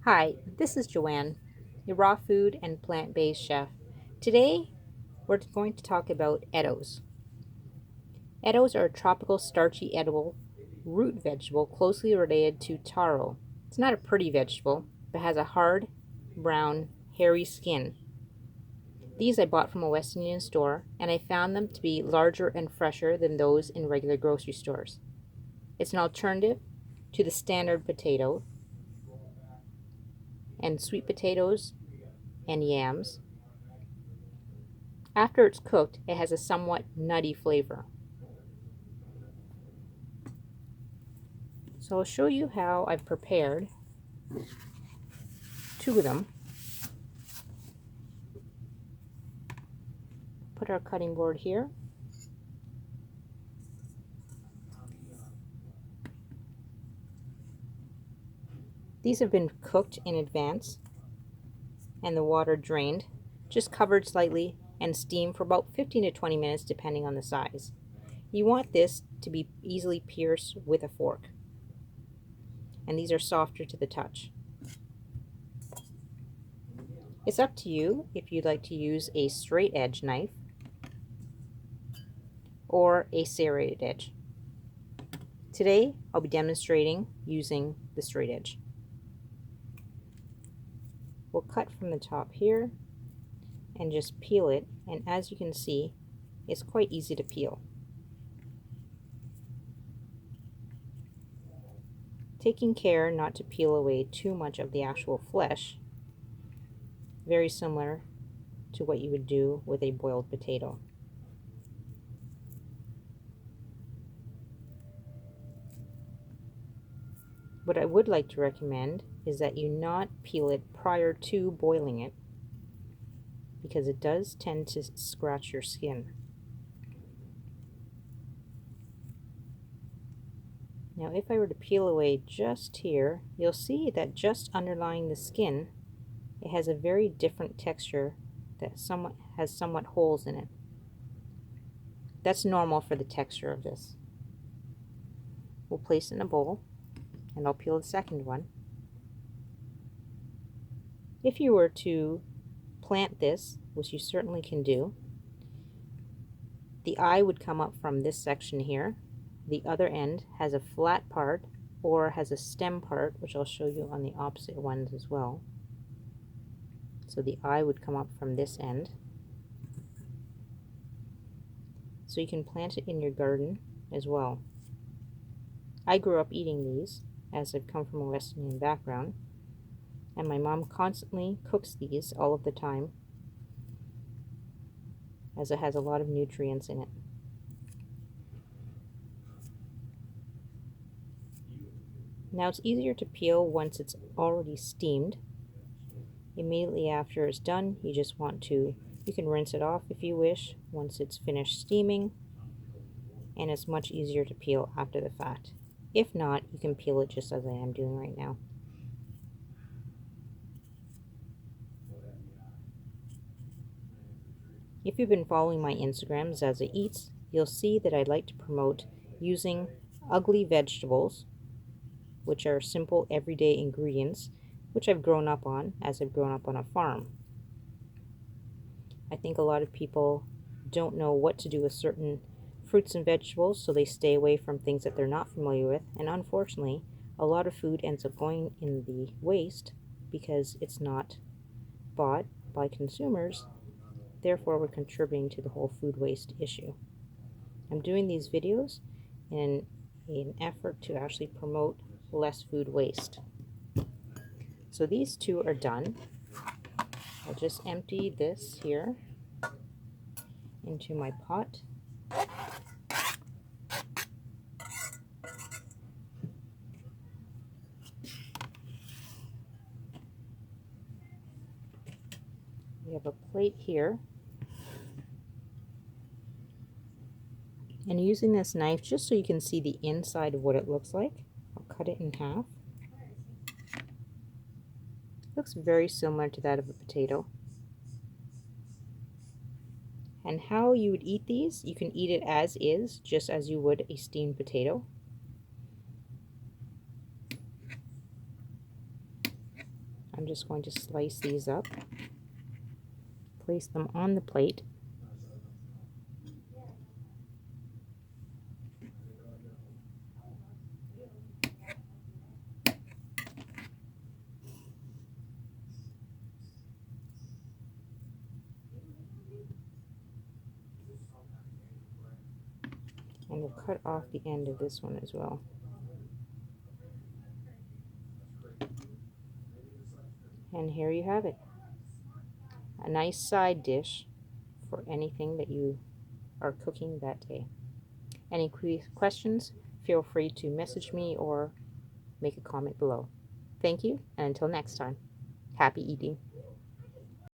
Hi, this is Joanne, your raw food and plant-based chef. Today, we're going to talk about Eddoes. Eddoes are a tropical starchy edible root vegetable closely related to taro. It's not a pretty vegetable, but has a hard, brown, hairy skin. These I bought from a West Indian store, and I found them to be larger and fresher than those in regular grocery stores. It's an alternative to the standard potato and sweet potatoes and yams. After it's cooked, it has a somewhat nutty flavor. So I'll show you how I've prepared two of them. Put our cutting board here. These have been cooked in advance and the water drained, just covered slightly and steamed for about 15 to 20 minutes depending on the size. You want this to be easily pierced with a fork, and these are softer to the touch. It's up to you if you'd like to use a straight edge knife or a serrated edge. Today I'll be demonstrating using the straight edge. We'll cut from the top here and just peel it, and as you can see, it's quite easy to peel. Taking care not to peel away too much of the actual flesh, very similar to what you would do with a boiled potato. What I would like to recommend is that you not peel it prior to boiling it, because it does tend to scratch your skin. Now if I were to peel away just here, you'll see that just underlying the skin, it has a very different texture that has somewhat holes in it. That's normal for the texture of this. We'll place it in a bowl, and I'll peel the second one. If you were to plant this, which you certainly can do, the eye would come up from this section here. The other end has a flat part or has a stem part, which I'll show you on the opposite ones as well. So the eye would come up from this end. So you can plant it in your garden as well. I grew up eating these as I've come from a West Indian background, and my mom constantly cooks these all of the time as it has a lot of nutrients in it. Now it's easier to peel once it's already steamed. Immediately after it's done, you can rinse it off if you wish once it's finished steaming, and it's much easier to peel after the fact. If not, you can peel it just as I am doing right now. If you've been following my Instagram, Zaza Eats, you'll see that I like to promote using ugly vegetables, which are simple everyday ingredients, which I've grown up on as I've grown up on a farm. I think a lot of people don't know what to do with certain fruits and vegetables, so they stay away from things that they're not familiar with, and unfortunately a lot of food ends up going in the waste because it's not bought by consumers. Therefore, we're contributing to the whole food waste issue. I'm doing these videos in an effort to actually promote less food waste. So these two are done. I'll just empty this here into my pot. We have a plate here. And using this knife, just so you can see the inside of what it looks like, I'll cut it in half. It looks very similar to that of a potato. And how you would eat these, you can eat it as is, just as you would a steamed potato. I'm just going to slice these up, place them on the plate. And we'll cut off the end of this one as well. And here you have it. A nice side dish for anything that you are cooking that day. Any questions? Feel free to message me or make a comment below. Thank you, and until next time, happy eating.